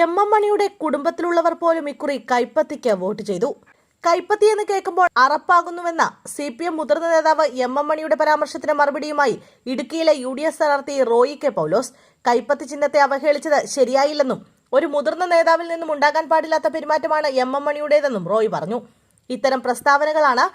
M മണിയുടെ കുടുംബത്തിലുള്ളവർ പോലും ഇക്കുറി കൈപ്പത്തിക്ക് വോട്ട് ചെയ്തു. കൈപ്പത്തി എന്ന് കേൾക്കുമ്പോൾ അറപ്പാകുന്നുവെന്ന CPM മുതിർന്ന നേതാവ് എം മണിയുടെ പരാമർശത്തിന് മറുപടിയുമായി ഇടുക്കിയിലെ UDF സ്ഥാനാർത്ഥി റോയി കെ പൗലോസ് കൈപ്പത്തി ചിഹ്നത്തെ അവഹേളിച്ചത് ശരിയായില്ലെന്നും ഒരു മുതിർന്ന നേതാവിൽ നിന്നും ഉണ്ടാകാൻ പാടില്ലാത്ത പെരുമാറ്റമാണ് എം മണിയുടേതെന്നും റോയി പറഞ്ഞു. ഇത്തരം പ്രസ്താവനകളാണ്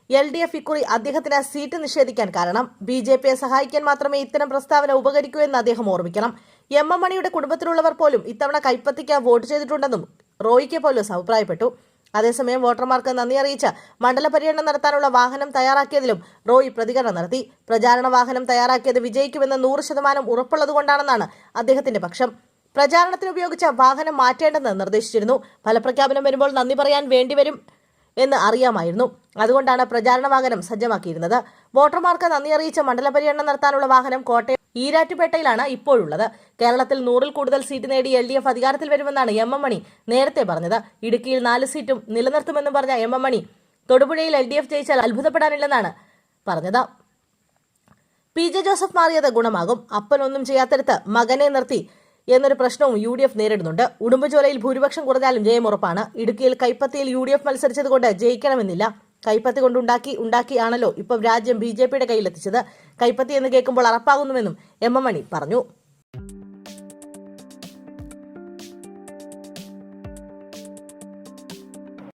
LDF ഇക്കുറി അദ്ദേഹത്തിന് സീറ്റ് നിഷേധിക്കാൻ കാരണം. BJPയെ സഹായിക്കാൻ മാത്രമേ ഇത്തരം പ്രസ്താവന ഉപകരിക്കൂ എന്ന് അദ്ദേഹം ഓർമ്മിക്കണം. എം മണിയുടെ കുടുംബത്തിലുള്ളവർ പോലും ഇത്തവണ കൈപ്പത്തിക്ക് വോട്ട് ചെയ്തിട്ടുണ്ടെന്നും റോയി കെ പൗലോസ് അഭിപ്രായപ്പെട്ടു. അതേസമയം വോട്ടർമാർക്ക് നന്ദി അറിയിച്ച് മണ്ഡല പര്യടനം നടത്താനുള്ള വാഹനം തയ്യാറാക്കിയതിലും റോയി പ്രതികരണം നടത്തി. പ്രചാരണ വാഹനം തയ്യാറാക്കിയത് വിജയിക്കുമെന്ന് 100% ഉറപ്പുള്ളതുകൊണ്ടാണെന്നാണ് അദ്ദേഹത്തിന്റെ പക്ഷം. പ്രചാരണത്തിന് ഉപയോഗിച്ച വാഹനം മാറ്റേണ്ടെന്ന് നിർദ്ദേശിച്ചിരുന്നു. ഫലപ്രഖ്യാപനം വരുമ്പോൾ നന്ദി പറയാൻ വേണ്ടിവരും എന്ന് അറിയാമായിരുന്നു. അതുകൊണ്ടാണ് പ്രചാരണ വാഹനം സജ്ജമാക്കിയിരുന്നത്. വോട്ടർമാർക്ക് നന്ദി അറിയിച്ച മണ്ഡല പര്യടനം നടത്താനുള്ള വാഹനം കോട്ടയം ഈരാറ്റുപേട്ടയിലാണ് ഇപ്പോഴുള്ളത്. കേരളത്തിൽ 100-ൽ കൂടുതൽ സീറ്റ് നേടി LDF അധികാരത്തിൽ വരുമെന്നാണ് എം മണി നേരത്തെ പറഞ്ഞത്. ഇടുക്കിയിൽ 4 സീറ്റും നിലനിർത്തുമെന്നും പറഞ്ഞ എം മണി തൊടുപുഴയിൽ LDF ജയിച്ചാൽ അത്ഭുതപ്പെടാനില്ലെന്നാണ് പറഞ്ഞത്. PJ ജോസഫ് മാറിയത് ഗുണമാകും. അപ്പനൊന്നും ചെയ്യാത്തടുത്ത് മകനെ നിർത്തി എന്നൊരു പ്രശ്നവും UDF നേരിടുന്നുണ്ട്. ഉടുമ്പുചോലയിൽ ഭൂരിപക്ഷം കുറഞ്ഞാലും ജയം ഉറപ്പാണ്. ഇടുക്കിയിൽ കൈപ്പത്തിയിൽ UDF മത്സരിച്ചതുകൊണ്ട് ജയിക്കണമെന്നില്ല. കൈപ്പത്തി ഉണ്ടാക്കി ആണല്ലോ ഇപ്പം രാജ്യം BJPയുടെ കയ്യിലെത്തിച്ചത്. കൈപ്പത്തി എന്ന് കേൾക്കുമ്പോൾ അറപ്പാകുന്നുവെന്നും എം മണി പറഞ്ഞു.